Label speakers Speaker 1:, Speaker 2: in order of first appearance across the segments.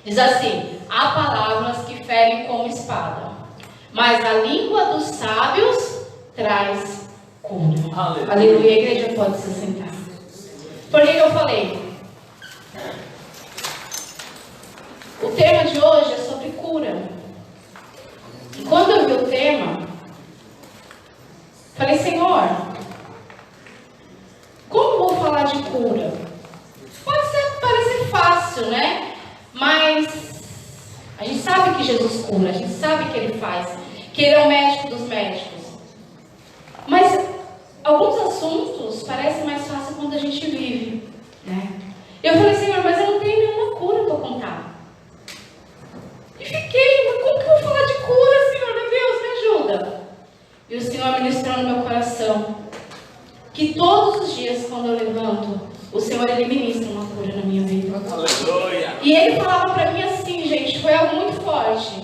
Speaker 1: Diz assim: há palavras que ferem como espada, mas a língua dos sábios traz cura. Aleluia. Aleluia. A igreja pode se sentar. Por que eu falei? O tema de hoje é sobre cura. E quando eu vi o tema, falei: Senhor, como vou falar de cura? Pode parecer fácil, né? Mas a gente sabe que Jesus cura, a gente sabe que Ele faz, que Ele é o médico dos médicos. Mas alguns assuntos parecem mais fáceis quando a gente vive, né? Eu falei: Senhor, mas eu não tenho nenhuma cura para contar. E fiquei: mas como que eu vou falar de cura, Senhor? Meu Deus, me ajuda. E o Senhor ministrou no meu coração que todos os dias, quando eu levanto, o Senhor, Ele ministra uma cura na minha vida. Aleluia. E Ele falava para mim assim, gente, foi algo muito forte: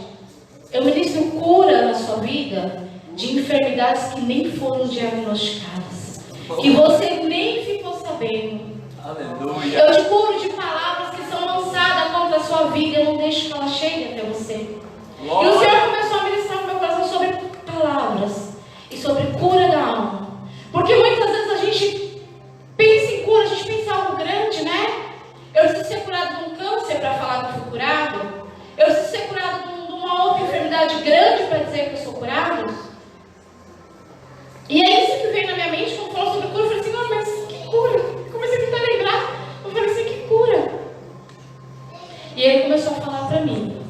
Speaker 1: eu ministro cura na sua vida de enfermidades que nem foram diagnosticadas, que você nem ficou sabendo. Aleluia. Eu te curo de palavras que são lançadas contra a sua vida, eu não deixo que ela chegue até você. Glória. E o Senhor começou a ministrar no meu coração sobre palavras e sobre cura da alma. Porque muitas vezes a gente pensa em cura, a gente pensa em algo grande, né? Eu preciso ser curado de um câncer para falar que eu fui curado. Eu preciso ser curado de uma outra enfermidade grande para dizer que eu sou curado. E é isso que veio na minha mente quando falou sobre cura. Eu falei: Senhor, mas que cura? Eu comecei a tentar lembrar. Eu falei assim: que cura? E Ele começou a falar para mim: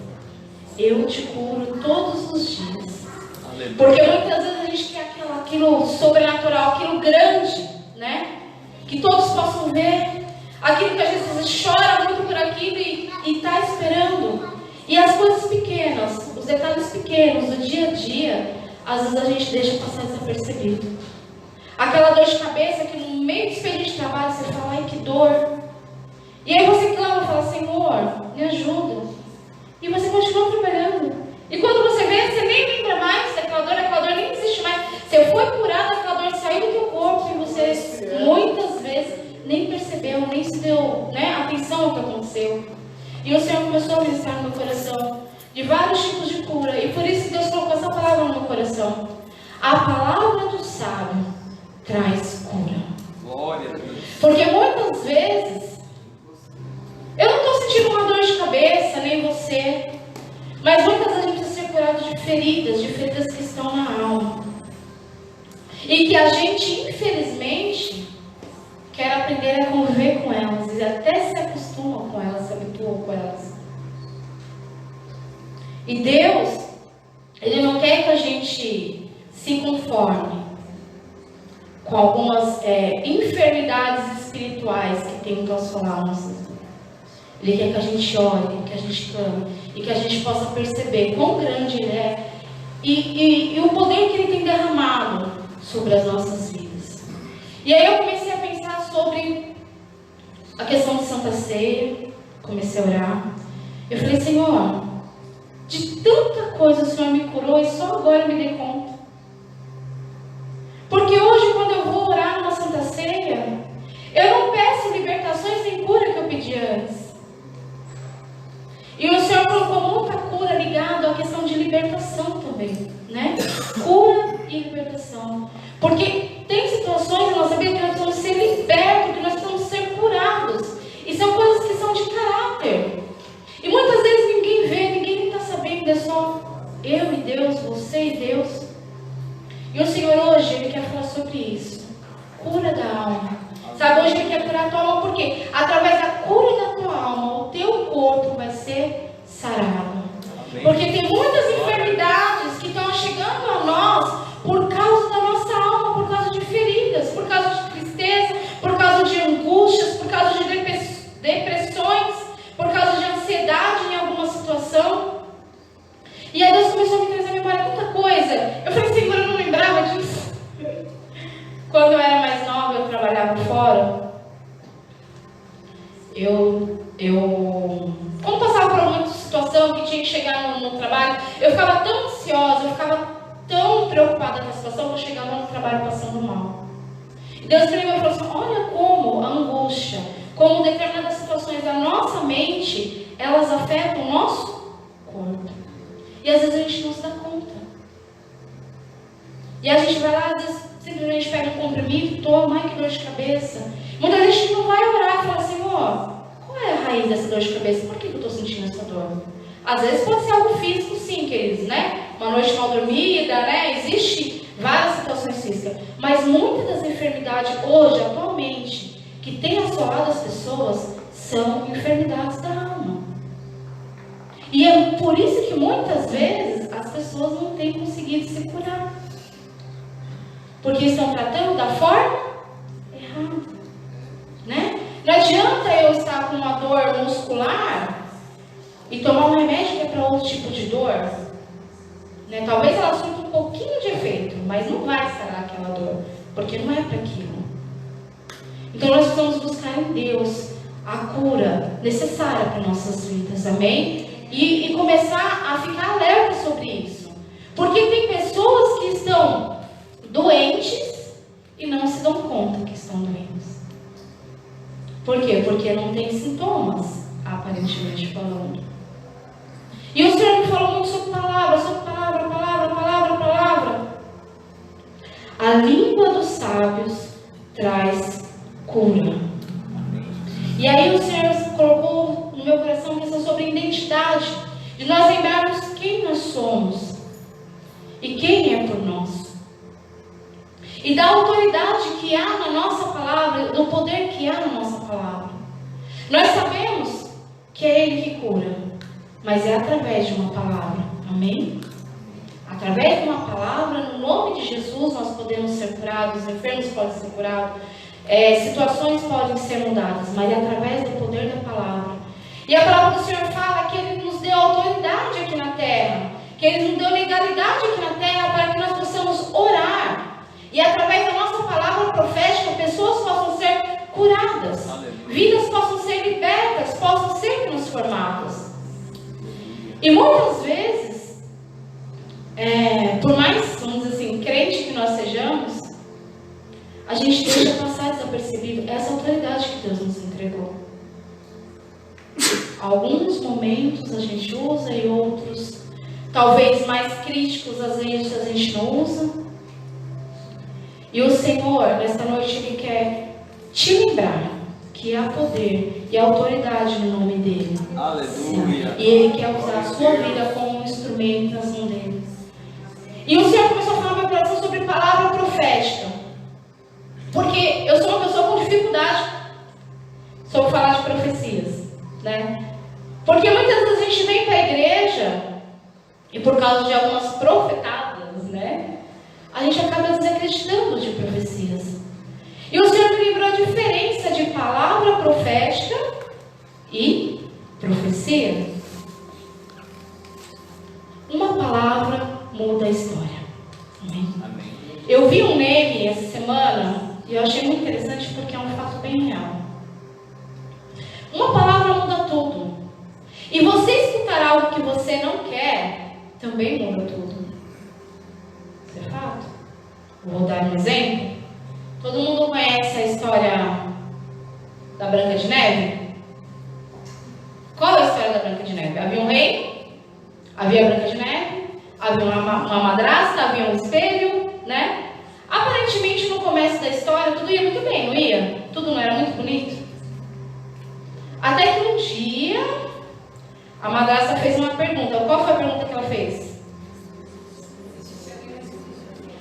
Speaker 1: eu te curo todos os dias. Aleluia. Porque muitas vezes a gente quer aquilo sobrenatural, aquilo grande, né? Que todos possam ver. Aquilo que a gente chora muito por aquilo e está esperando. E as coisas pequenas, os detalhes pequenos do dia a dia, às vezes a gente deixa passar desapercebido. Aquela dor de cabeça que no meio do expediente de trabalho você fala: ai, que dor. E aí você clama e fala: Senhor, me ajuda. E você continua trabalhando. E quando você vê, você nem lembra mais daquela dor nem existe mais. Você foi curado, aquela dor saiu do teu corpo e você muitas vezes nem percebeu, nem se deu, né, atenção ao que aconteceu. E o Senhor começou a pensar no meu coração de vários tipos de cura. E por isso Deus colocou essa palavra no meu coração: a palavra do sábio traz cura. Glória a Deus. Porque muitas vezes eu não estou sentindo uma dor de cabeça, nem você, mas muitas vezes a gente precisa ser curado de feridas que estão na alma. E que a gente, infelizmente, quer aprender a conviver com elas e até se acostuma com elas, se habitua com elas. E Deus, Ele não quer que a gente se conforme com algumas enfermidades espirituais que tentam assolar nossas vidas. Ele quer que a gente ore, que a gente clame e que a gente possa perceber quão grande Ele é e o poder que Ele tem derramado sobre as nossas vidas. E aí eu comecei a pensar sobre a questão de Santa Ceia, comecei a orar. Eu falei: Senhor, de tanta coisa o Senhor me curou e só agora eu me dei conta. Porque hoje, quando eu vou orar numa Santa Ceia, eu não peço libertações nem cura que eu pedi antes. E o Senhor colocou muita cura ligada à questão de libertação também, né? Cura e libertação. Porque tem situações na nossa vida que nós precisamos ser libertos, que nós precisamos ser curados. E são coisas que são de caráter. E muitas vezes ninguém vê, ninguém está sabendo, é só eu e Deus, você e Deus. E o Senhor hoje, Ele quer falar sobre isso. Cura da alma. Sabe, hoje Ele quer curar a tua alma, porque através da cura da tua alma, o teu corpo vai ser sarado. Amém. Porque tem muitas enfermidades que estão chegando a nós por causa da nossa alma, por causa de feridas, por causa de tristeza, por causa de angústias, por causa de depressões, por causa de ansiedade em alguma situação. E aí Deus começou a me trazer à memória tanta coisa. Eu falei: Senhor, eu não lembrava disso. Quando eu era mais nova, eu trabalhava fora. Quando passava por uma situação que tinha que chegar no trabalho, eu ficava tão ansiosa, eu ficava tão preocupada com a situação que eu chegava no trabalho passando mal. E Deus me falou assim: olha como a angústia, como determinadas situações da nossa mente, elas afetam E às vezes a gente não se dá conta. E a gente vai lá, às vezes, simplesmente pega um comprimido, toma, ai que dor de cabeça. Muitas vezes a gente não vai orar e falar, Senhor, qual é a raiz dessa dor de cabeça? Por que eu estou sentindo essa dor? Às vezes pode ser algo físico, sim, queridos, né? Uma noite mal dormida, né? Existe várias situações físicas. Mas muitas das enfermidades hoje, atualmente, que tem assolado as pessoas, são enfermidades da alma. E é por isso que muitas vezes as pessoas não têm conseguido se curar. Porque estão tratando da forma errada. Né? Não adianta eu estar com uma dor muscular e tomar um remédio que é para outro tipo de dor. Né? Talvez ela sinta um pouquinho de efeito, mas não vai sarar aquela dor, porque não é para aquilo. Então nós precisamos buscar em Deus a cura necessária para nossas vidas, amém? E começar a ficar alerta sobre isso. Porque tem pessoas que estão doentes e não se dão conta que estão doentes. Por quê? Porque não tem sintomas, aparentemente falando. E o Senhor me falou muito sobre palavra. A língua dos sábios traz cura. E aí o Senhor colocou no meu coração uma questão sobre identidade, de nós lembrarmos quem nós somos e quem é por nós. E da autoridade que há na nossa palavra, do poder que há na nossa palavra. Nós sabemos que é Ele que cura, mas é através de uma palavra, amém? Através de uma palavra, no nome de Jesus, nós podemos ser curados, enfermos podem ser curados, situações podem ser mudadas, mas é através do poder da palavra. E a palavra do Senhor fala que Ele nos deu autoridade aqui na terra, que Ele nos deu legalidade aqui na terra para que nós possamos orar. E através da nossa palavra profética, pessoas possam ser curadas, vidas possam ser libertas, possam ser transformadas. E muitas vezes, por mais, vamos dizer assim, crente que nós sejamos, a gente deixa passar desapercebido essa autoridade que Deus nos entregou. Alguns momentos a gente usa e outros, talvez mais críticos, às vezes a gente não usa. E o Senhor, nesta noite, Ele quer te lembrar que há poder e autoridade no nome dEle.
Speaker 2: Aleluia.
Speaker 1: E Ele quer usar a sua vida como um instrumento nas mãos dEle. E o Senhor começou a falar no meu coração sobre palavra profética. Porque eu sou uma pessoa com dificuldade sobre falar de profecias, né? Porque muitas vezes a gente vem para a igreja e por causa de algumas profetadas, né? A gente acaba desacreditando de profecias. E o Senhor me lembrou a diferença de palavra profética e profecia. Uma palavra muda a história. Amém?
Speaker 2: Amém.
Speaker 1: Eu vi um meme essa semana e eu achei muito interessante porque é um fato bem real. Uma palavra muda tudo. E você escutar algo que você não quer, também muda tudo. Isso é fato. Vou dar um exemplo. Todo mundo conhece a história da Branca de Neve? Qual é a história da Branca de Neve? Havia um rei, havia a Branca de Neve, havia uma madrasta, havia um espelho, né? Aparentemente no começo da história tudo ia muito bem, não ia? Tudo não era muito bonito? Até que um dia a madrasta fez uma pergunta. Qual foi a pergunta que ela fez?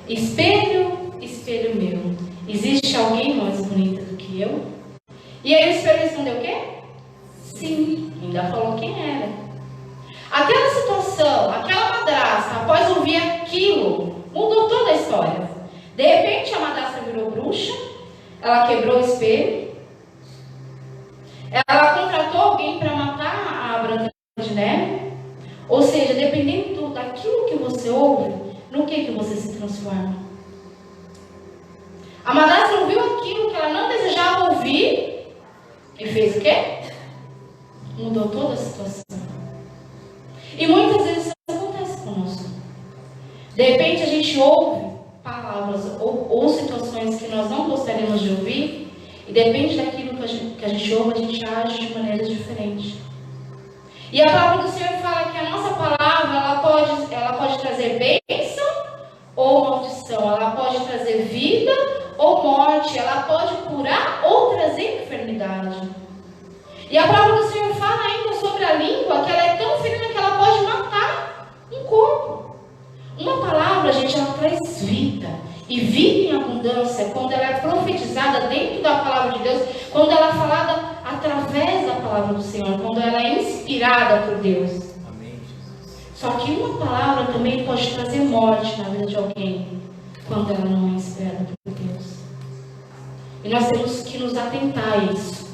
Speaker 1: Espelho, espelho meu, existe alguém mais bonita do que eu? E aí o espelho respondeu o quê? Sim, ainda falou quem era. Aquela situação, aquela madrasta, após ouvir aquilo, mudou toda a história. De repente a madrasta virou bruxa, ela quebrou o espelho, ela contratou alguém para matar a Branca de Neve. Ou seja, dependendo daquilo que você ouve, no que você se transforma? A madrasta ouviu aquilo que ela não desejava ouvir e fez o quê? Mudou toda a situação. E muitas vezes isso acontece conosco. De repente a gente ouve palavras ou situações que nós não gostaríamos de ouvir, e depende daquilo que a gente ouve, a gente age de maneiras diferentes. E a palavra do Senhor fala que a nossa palavra palavra, ela pode trazer bênção ou maldição. Ela pode trazer vida ou morte. Ela pode curar ou trazer enfermidade. E a palavra do Senhor fala ainda sobre a língua, que ela é tão ferida que ela pode matar um corpo. Uma palavra, gente, ela traz vida. E vida em abundância, quando ela é profetizada dentro da palavra de Deus, quando ela é falada através da palavra do Senhor, quando ela é inspirada por Deus.
Speaker 2: Amém.
Speaker 1: Só que uma palavra também pode trazer morte na vida de alguém, quando ela não é inspirada por Deus. E nós temos que nos atentar a isso.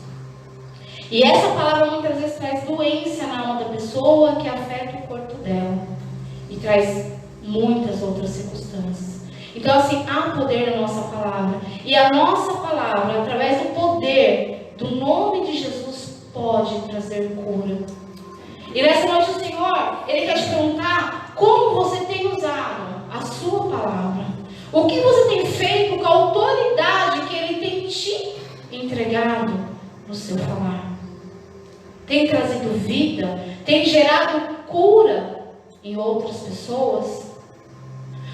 Speaker 1: E essa palavra muitas vezes traz doença na alma da pessoa, que afeta o corpo dela. E traz muitas outras circunstâncias. Então, assim, há poder na nossa palavra. E a nossa palavra, através do poder do nome de Jesus, pode trazer cura. E nessa noite o Senhor, Ele quer te perguntar como você tem usado a sua palavra. O que você tem feito com a autoridade que Ele tem te entregado no seu falar. Tem trazido vida? Tem gerado cura em outras pessoas?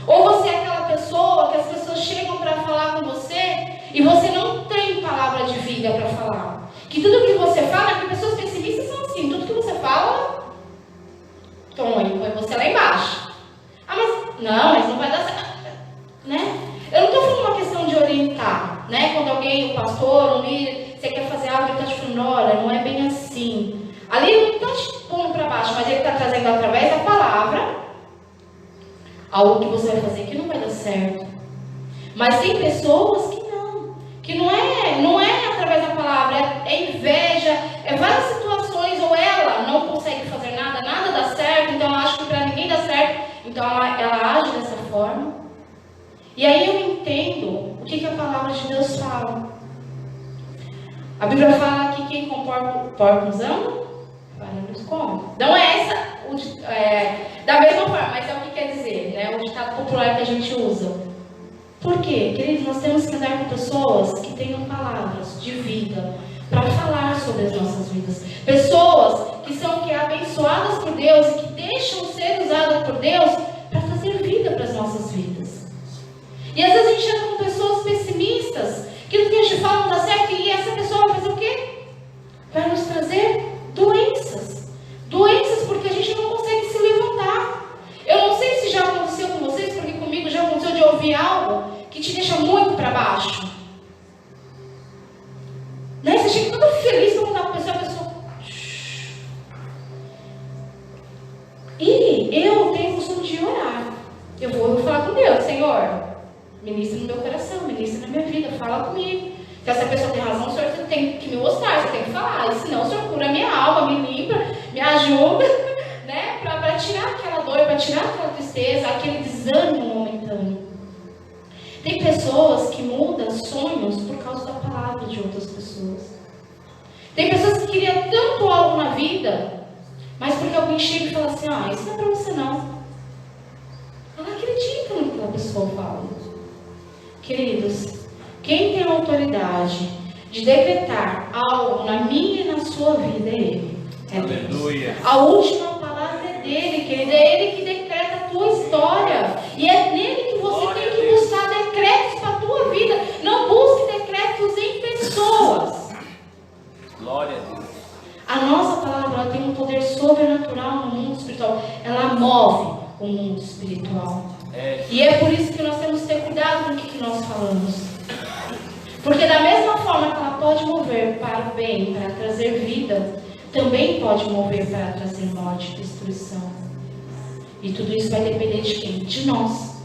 Speaker 1: Ou você é aquela pessoa que as pessoas chegam para falar com você e você não tem palavra de vida para falar? Que tudo que você fala, que pessoas pessimistas são assim, tudo que você fala, toma aí, põe você lá embaixo. Ah, mas não vai dar certo, né? Eu não estou falando uma questão de orientar, né? Quando alguém, um pastor, um líder, você quer fazer algo, ele está te falando, olha, não é bem assim. Ali ele não está te pondo para baixo, mas ele está trazendo através da palavra algo que você vai fazer que não vai dar certo. Mas tem pessoas que não é através da palavra, é inveja, é várias situações, ou ela não consegue fazer nada dá certo, então ela acha que para ninguém dá certo, então ela age dessa forma. E aí eu entendo o que a palavra de Deus fala. A Bíblia fala que quem com porcos ama, faremos come. Não é essa, da mesma forma, mas é o que quer dizer, né? O ditado popular que a gente usa. Por quê? Queridos, nós temos que andar com pessoas que tenham palavras de vida para falar sobre as nossas vidas. Pessoas que são abençoadas por Deus e que deixam ser usadas por Deus para trazer vida para as nossas vidas. E às vezes a gente anda com pessoas pessimistas, que no que a gente fala não dá certo, e essa pessoa vai fazer o quê? Vai nos trazer doenças. Doenças porque a gente não consegue se levantar. Eu não sei se já aconteceu com vocês, porque comigo já aconteceu de ouvir algo que te deixa muito para baixo. Né? Você chega todo feliz para contar para a pessoa. E eu tenho o costume de orar. Eu vou falar com Deus, Senhor, ministra no meu coração, ministra na minha vida, fala comigo. Se essa pessoa tem razão, o Senhor tem que me mostrar, você tem que falar. E senão o Senhor cura a minha alma, me limpa, me ajuda, né? Para tirar aquela dor, para tirar aquela tristeza, aquele desânimo momentâneo. Tem pessoas que mudam sonhos por causa da palavra de outras pessoas. Tem pessoas que queriam tanto algo na vida, mas porque alguém chega e fala assim, isso não é para você não. Ela acredita no que a pessoa fala. Queridos, quem tem a autoridade de decretar algo na minha e na sua vida é Ele. É
Speaker 2: Aleluia.
Speaker 1: Deus. A última palavra é dele, querido. É Ele que decreta a tua história. E é nele que você tem que buscar decretos para a tua vida. Não busque decretos em pessoas.
Speaker 2: Glória a Deus.
Speaker 1: A nossa palavra ela tem um poder sobrenatural no mundo espiritual. Ela move o mundo espiritual. E é por isso que nós temos que ter cuidado com o que nós falamos. Porque da mesma forma que ela pode mover para o bem, para trazer vida, também pode mover para trazer morte e destruição. E tudo isso vai depender de quem? De nós.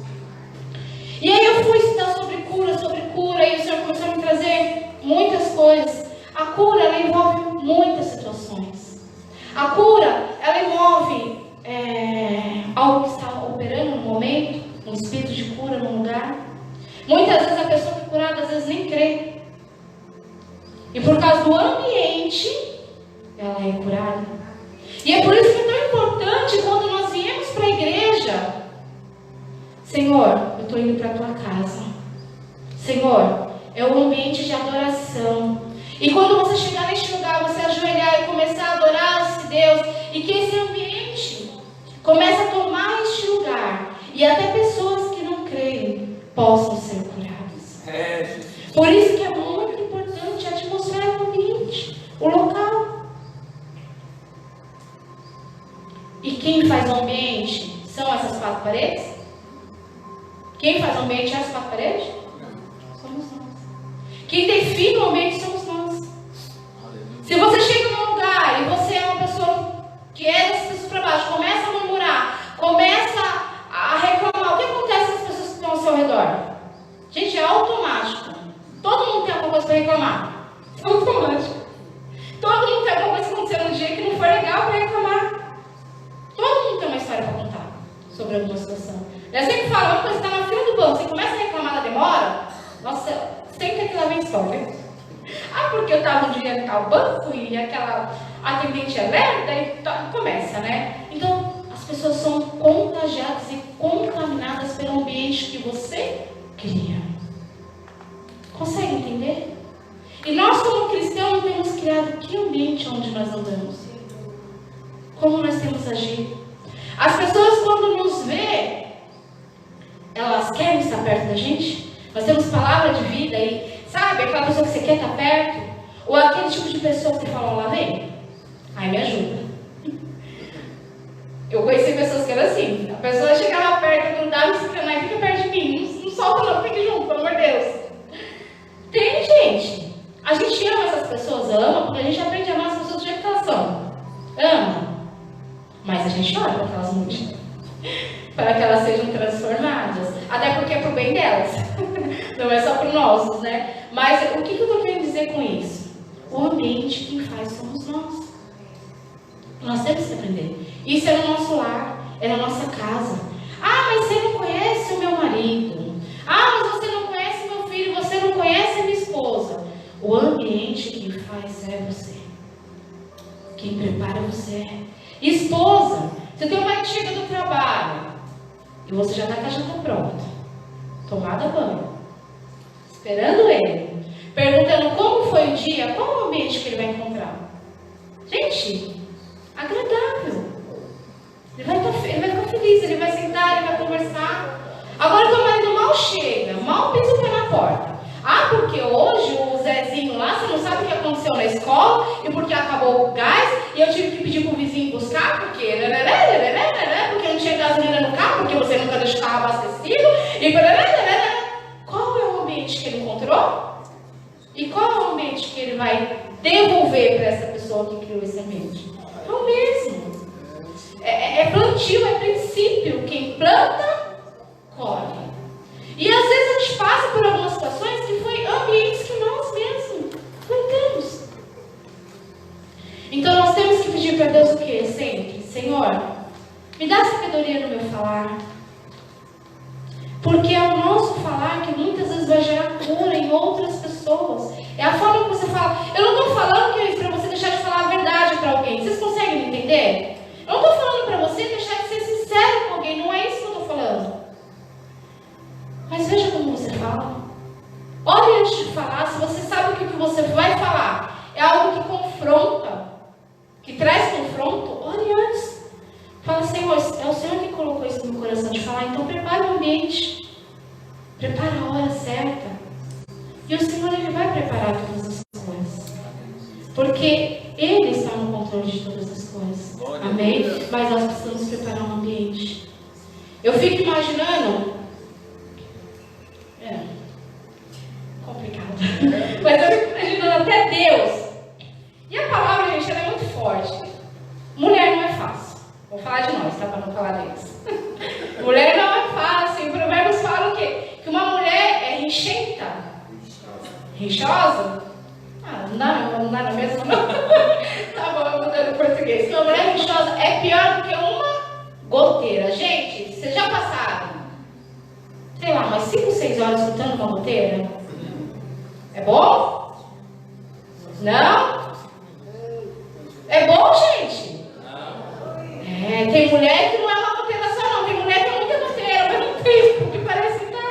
Speaker 1: E aí eu fui estudar sobre cura, e o Senhor começou a me trazer muitas coisas. A cura, ela envolve muitas situações. A cura, ela envolve algo que está operando no momento, um espírito de cura no lugar. Muitas vezes a pessoa que é curada, às vezes nem crê. E por causa do ambiente, ela é curada. E é por isso que é tão importante quando nós viemos para a igreja. Senhor, eu estou indo para a tua casa. Senhor, é um ambiente de adoração. E quando você chegar neste lugar, você ajoelhar e começar a adorar esse Deus, e que esse ambiente comece a E quem faz o ambiente são essas 4 paredes? Quem faz o ambiente é essas 4 paredes? Somos nós. Quem define o ambiente somos nós. Se você chega num lugar e você é uma pessoa que é das pessoas para baixo, começa a murmurar, começa a reclamar, o que acontece com as pessoas que estão ao seu redor? Gente, é automático. Todo mundo tem alguma coisa para reclamar. É automático. Todo mundo tem alguma coisa que aconteceu no dia que não foi legal para reclamar. Todo mundo tem uma história para contar sobre alguma situação. Eu sempre falo, quando você está na fila do banco, você começa a reclamar da demora, nossa, sempre que lá vem história. Ah, porque eu estava um dia no tal banco e aquela atendente é lerda e começa, né? Então, as pessoas são contagiadas e contaminadas pelo ambiente que você cria. Consegue entender? E nós, como cristãos, temos criado que ambiente onde nós andamos? Como nós temos agido? As pessoas, quando nos vê, elas querem estar perto da gente? Nós temos palavra de vida e, sabe, aquela pessoa que você quer estar perto? Ou aquele tipo de pessoa que você fala, lá vem? Ai, me ajuda. Eu conheci pessoas que eram assim. A pessoa chegava perto, grudava e fica perto de mim. Não solta não, fique junto, pelo amor de Deus. Tem, gente. A gente ama essas pessoas, ama, porque a gente aprende a amar as pessoas do jeito que elas são. Ama. Mas a gente ora para que elas mudem. Para que elas sejam transformadas. Até porque é para o bem delas. Não é só para o nosso, né? Mas o que eu estou querendo dizer com isso? O ambiente quem faz somos nós. Nós temos que aprender. Isso é no nosso lar, é na nossa casa. Ah, mas você não conhece o meu marido. Ah, mas você não conhece meu filho, você não conhece a minha esposa. O ambiente quem faz é você. Quem prepara você. Esposa, você tem um marido que chega do trabalho e você já está com a janta pronta, tomada banho, esperando ele, perguntando como foi o dia, qual o ambiente que ele vai encontrar. Gente, agradável. Ele vai ficar feliz, ele vai sentar, ele vai conversar. Agora teu marido mal chega, mal pisa o pé na porta. Ah, porque hoje o Zezinho lá, você não sabe o que aconteceu na escola, e porque acabou o gás, e eu tive que pedir pro vizinho buscar, porque não tinha gasolina no carro, porque você nunca deixou o carro abastecido, e qual é o ambiente que ele encontrou? E qual é o ambiente que ele vai devolver para essa pessoa que criou esse ambiente? É o mesmo. É plantio, é princípio. Quem planta, colhe. E às vezes a gente passa por algumas situações que foi ambientes que nós mesmos plantamos. Então nós temos que pedir para Deus o quê? Sempre, Senhor, me dá sabedoria no meu falar. Porque é o nosso falar que muitas vezes vai gerar cura em outras pessoas. É a forma que você fala. Eu não estou falando que é para você deixar de falar a verdade para alguém. Vocês conseguem me entender? Eu não estou falando para você deixar de ser sincero com alguém. Não é isso que eu estou falando. Mas veja como você fala. Olhe antes de falar. Se você sabe que o que você vai falar é algo que confronta, que traz confronto, olhe antes. Fala, Senhor, é o Senhor que colocou isso no meu coração de falar, então prepara o ambiente. Prepara a hora certa. E o Senhor, Ele vai preparar todas as coisas. Porque Ele está no controle de todas as coisas. Amém? Mas nós precisamos preparar um ambiente. Eu fico imaginando... complicado. Mas eu fico imaginando até Deus. E a palavra, gente, ela é muito forte. Mulher não é fácil. Vou falar de nós, tá? Para não falar deles. Mulher não é fácil. O Provérbios fala o quê? Que uma mulher é rinchenta. Rinchosa? Ah, não dá no mesmo não. Tá bom, eu mudando português. Que uma mulher rinchosa é pior do que uma goteira. Gente, vocês já passaram, sei lá, umas 5, 6 horas escutando uma goteira? É bom? Não? É bom, gente? Tem mulher que não é uma goteira só não, tem mulher que é muita goteira, mas não tem, porque parece que tá.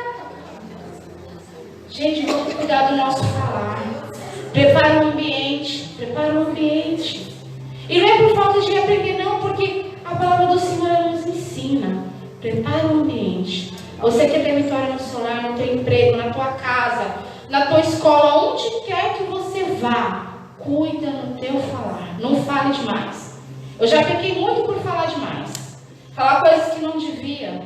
Speaker 1: Gente, vamos cuidar do nosso falar. Prepara o ambiente, E não é por falta de aprender não, porque a palavra do Senhor nos ensina. Prepara o ambiente. Você quer ter vitória no seu lar, no teu emprego, na tua casa, na tua escola, onde quer que você vá, cuida no teu falar, não fale demais. Eu já pequei muito por falar demais. Falar coisas que não devia.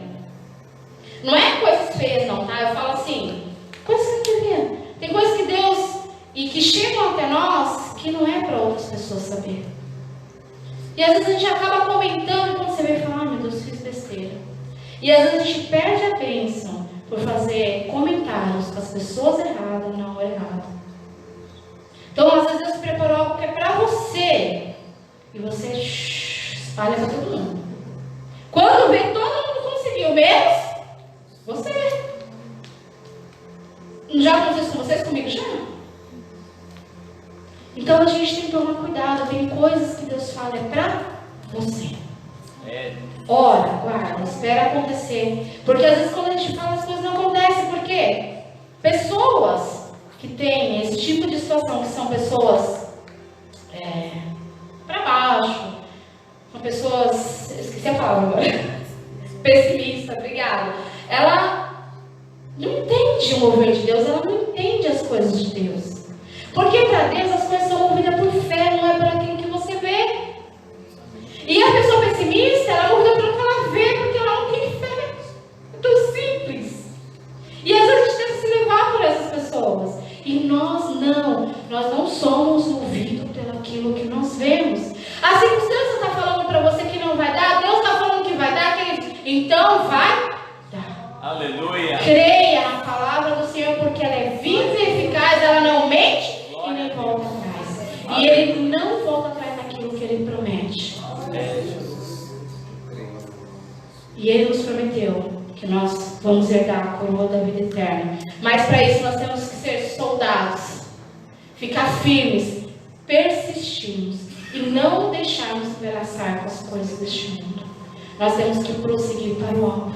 Speaker 1: Não é coisas feias não, tá? Eu falo assim, coisas que não devia. Tem coisas que Deus, e que chegam até nós, que não é para outras pessoas saber. E às vezes a gente acaba comentando, quando você vê e fala, meu Deus, fiz besteira. E às vezes a gente perde a bênção por fazer comentários com as pessoas erradas na hora errada. Então às vezes Deus preparou algo que é para você. E você espalha para todo mundo. Quando vê, todo mundo conseguiu, menos você. Já aconteceu com vocês, comigo já? Então a gente tem que tomar cuidado. Tem coisas que Deus fala é para você. Ora, guarda, espera acontecer. Porque às vezes quando a gente fala as coisas não acontecem. Por quê? Pessoas que têm esse tipo de situação, que são pessoas para baixo, são pessoas, esqueci a palavra agora, pessimista, obrigada. Ela não entende o mover de Deus, ela não entende as coisas de Deus. Porque para Deus as coisas são movidas por fé, não é por aquilo que você vê. E a pessoa pessimista, ela é movida por aquilo que ela vê, porque ela não tem fé. É tão simples. E às vezes a gente tem que se levar por essas pessoas. E nós não somos movidos pelo aquilo que nós vemos. A circunstância está falando para você que não vai dar, Deus está falando que vai dar, então vai dar.
Speaker 2: Aleluia.
Speaker 1: Creia na palavra do Senhor, porque ela é viva e eficaz, ela não mente e nem volta atrás. E Ele não volta atrás daquilo que Ele promete. E Ele nos prometeu que nós vamos herdar a coroa da vida eterna. Mas para isso nós temos que ser soldados, ficar firmes, persistirmos e não deixarmos embaraçar com as coisas deste mundo. Nós temos que prosseguir para o alvo.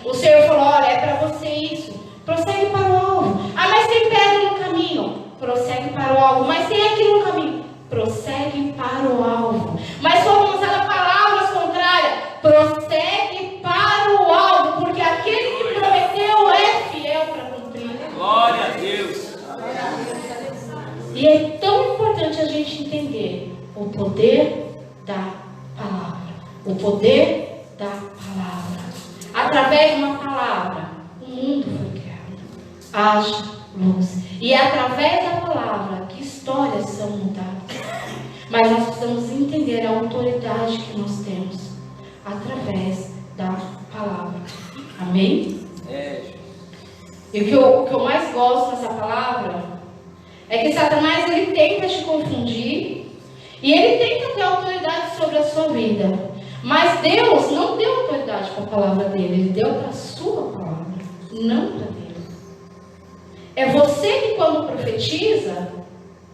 Speaker 1: O Senhor falou, olha, é para você isso. Prossegue para o alvo. Ah, mas tem pedra no caminho. Prossegue para o alvo. Mas tem aquilo no caminho. Prossegue para o alvo. Mas foram usadas palavras contrárias. Prossegue para o alvo. Porque aquele que prometeu é fiel para cumprir.
Speaker 2: Glória a Deus.
Speaker 1: E é tão importante a gente entender o poder da palavra. O poder da palavra. Através de uma palavra, o mundo foi criado. Haja luz. E é através da palavra que histórias são mudadas. Mas nós precisamos entender a autoridade que nós temos através da palavra. Amém? E o que eu mais gosto nessa palavra é que Satanás ele tenta te confundir e ele tenta ter autoridade sobre a sua vida. Mas Deus não deu autoridade para a palavra dele, Ele deu para a sua palavra, não para dele. É você que quando profetiza,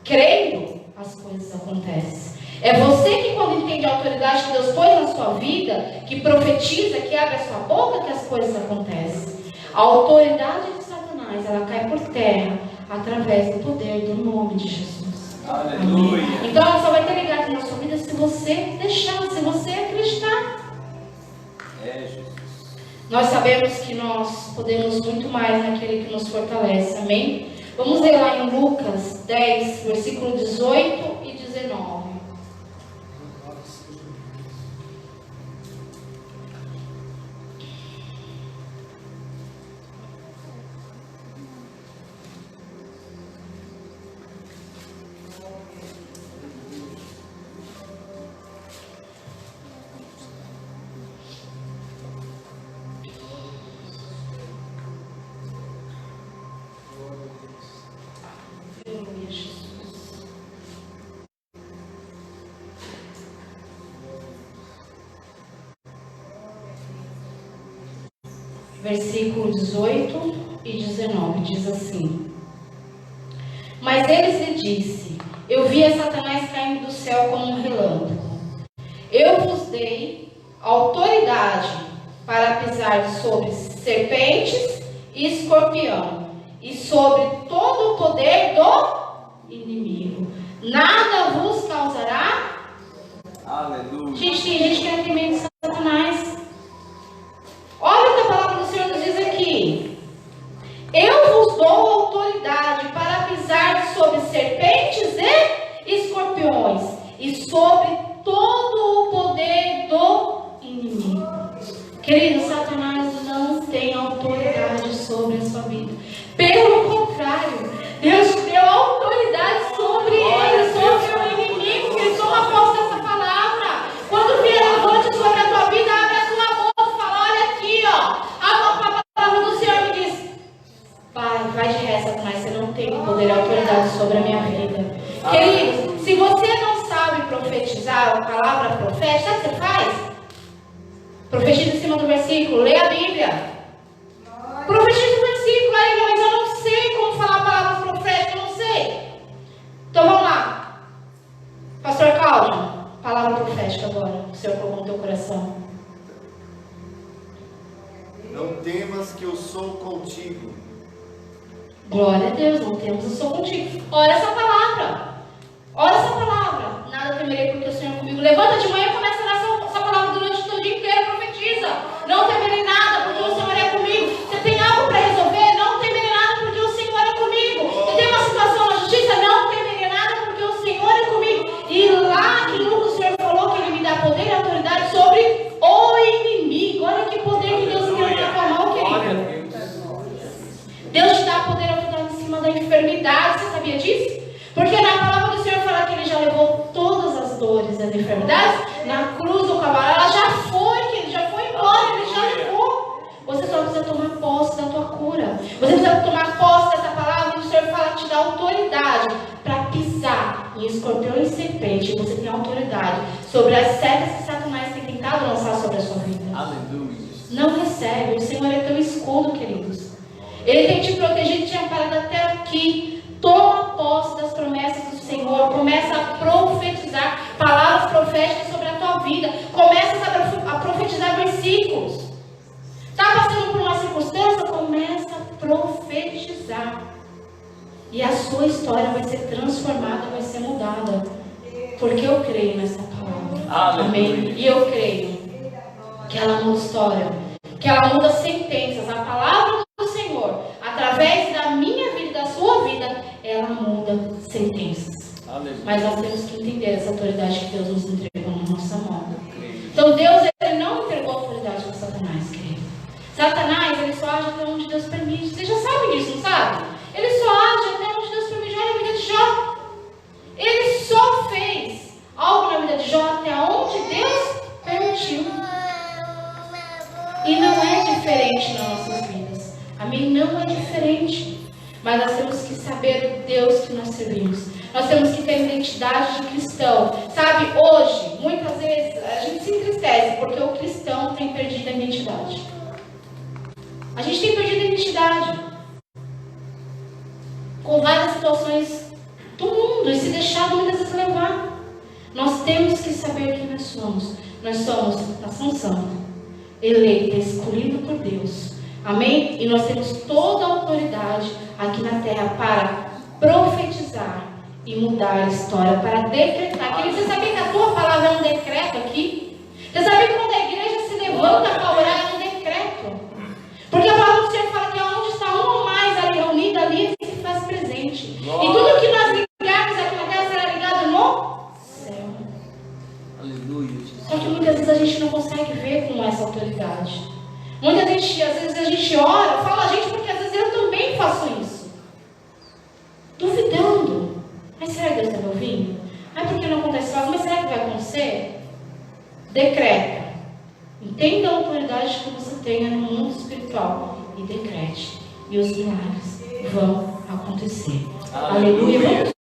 Speaker 1: crendo, as coisas acontecem. É você que quando entende a autoridade que Deus pôs na sua vida, que profetiza, que abre a sua boca, que as coisas acontecem. A autoridade de Satanás, ela cai por terra através do poder do nome de Jesus.
Speaker 2: Aleluia.
Speaker 1: Amém. Então ela só vai ter ligado na sua vida se você deixar, se você acreditar.
Speaker 2: Jesus.
Speaker 1: Nós sabemos que nós podemos muito mais naquele que nos fortalece. Amém? Vamos ler lá em Lucas 10, versículo 18 e 19. Versículo 18 e 19 diz assim: Mas eles lhe disse: Eu via Satanás caindo do céu como um relâmpago. Eu vos dei autoridade para pisar sobre serpentes e escorpião, e sobre todo o poder do inimigo. Nada vos causará.
Speaker 2: Aleluia.
Speaker 1: Gente, tem gente que não tem medo de Satanás. Olha o que a palavra do Senhor nos diz aqui. Eu vos dou autoridade para pisar sobre serpentes e escorpiões, e sobre todo Querido, Satanás não tem autoridade sobre a sua vida. Pelo contrário, Deus te deu autoridade sobre ele, sobre o inimigo. Ele toma posse dessa palavra. Quando vier a noite sobre a tua vida, abre a tua boca e fala: olha aqui, ó. A palavra do Senhor me diz: Pai, vai de ré, Satanás, você não tem poder e autoridade sobre a minha vida. Queridos, se você não sabe profetizar a palavra profética, sabe o que você faz? Profetiza em cima do versículo, lê a Bíblia. Profetiza o versículo, aí, mas eu não sei como falar a palavra profética, eu não sei. Então vamos lá. Pastor Calma, palavra profética agora, o Senhor colocou no teu coração.
Speaker 3: Não temas que eu sou contigo.
Speaker 1: Glória a Deus, não temos, eu sou contigo. Olha essa palavra. Olha essa palavra. Nada temerei porque o Senhor é comigo. Levanta de manhã e começa a orar essa palavra durante o dia inteiro. Profetiza. Não temerei nada porque o Senhor é comigo. Você tem algo para resolver? Não temerei nada porque o Senhor é comigo. Você tem uma situação na justiça? Não temerei nada porque o Senhor é comigo. E lá que nunca o Senhor falou que Ele me dá poder e autoridade sobre o inimigo. Olha que poder que Deus tem na tua mão, querido. Deus te dá poder e autoridade em cima da enfermidade. Você sabia disso? Porque na palavra do Senhor fala que Ele já levou todas as dores e as enfermidades na cruz do cavalo. Ela já foi, que Ele já foi embora, Ele já levou. Você só precisa tomar posse da tua cura. Você precisa tomar posse dessa palavra. E o Senhor fala que te dá autoridade para pisar em escorpião e serpente. Você tem autoridade sobre as setas que Satanás tem tentado lançar sobre a sua vida.
Speaker 2: Aleluia.
Speaker 1: Não recebe. O Senhor é teu escudo, queridos. Ele tem te protegido e te amparado até aqui. Toma posse das promessas do Senhor. Começa a profetizar palavras proféticas sobre a tua vida. Começa a profetizar versículos. Está passando por uma circunstância? Começa a profetizar. E a sua história vai ser transformada, vai ser mudada. Porque eu creio nessa palavra. Amém? E eu creio que ela muda história. Que ela muda sentenças. A palavra do Senhor, através da minha vida e da sua vida, ela muda sentenças. Aleluia. Mas nós temos que entender essa autoridade que Deus nos entregou na nossa mão. Então Deus, Ele não entregou autoridade para Satanás, querido. Satanás, ele só age até onde Deus permite. Você já sabe disso, não sabe? Ele só age até onde Deus permite. Olha a vida de Jó. Ele só fez algo na vida de Jó até onde Deus permitiu. E não é diferente nas nossas vidas. Amém? Não é diferente. Mas nós temos que saber o Deus que nós servimos. Nós temos que ter identidade de cristão. Sabe, hoje, muitas vezes, a gente se entristece porque o cristão tem perdido a identidade. A gente tem perdido a identidade. Com várias situações do mundo. E se deixado muitas vezes levar. Nós temos que saber quem nós somos. Nós somos nação santa, eleita, escolhido por Deus. Amém? E nós temos toda a autoridade aqui na terra para profetizar e mudar a história, para decretar. Querido, você sabia que a tua palavra é um decreto aqui? Você sabia que quando a igreja se levanta para orar é um decreto? Porque a palavra do Senhor fala que onde está um ou mais ali reunido, ali ele se faz presente. E tudo que nós ligarmos aqui na terra será ligado no céu.
Speaker 2: Aleluia.
Speaker 1: Só que muitas vezes a gente não consegue ver com essa autoridade. Muitas vezes, às vezes a gente ora, fala a gente porque às vezes eu também faço isso. Duvidando. Mas será que Deus está me ouvindo? Mas por que não acontece? Mas será que vai acontecer? Decreta. Entenda a autoridade que você tenha no mundo espiritual. E decrete. E os milagres vão acontecer. Aleluia.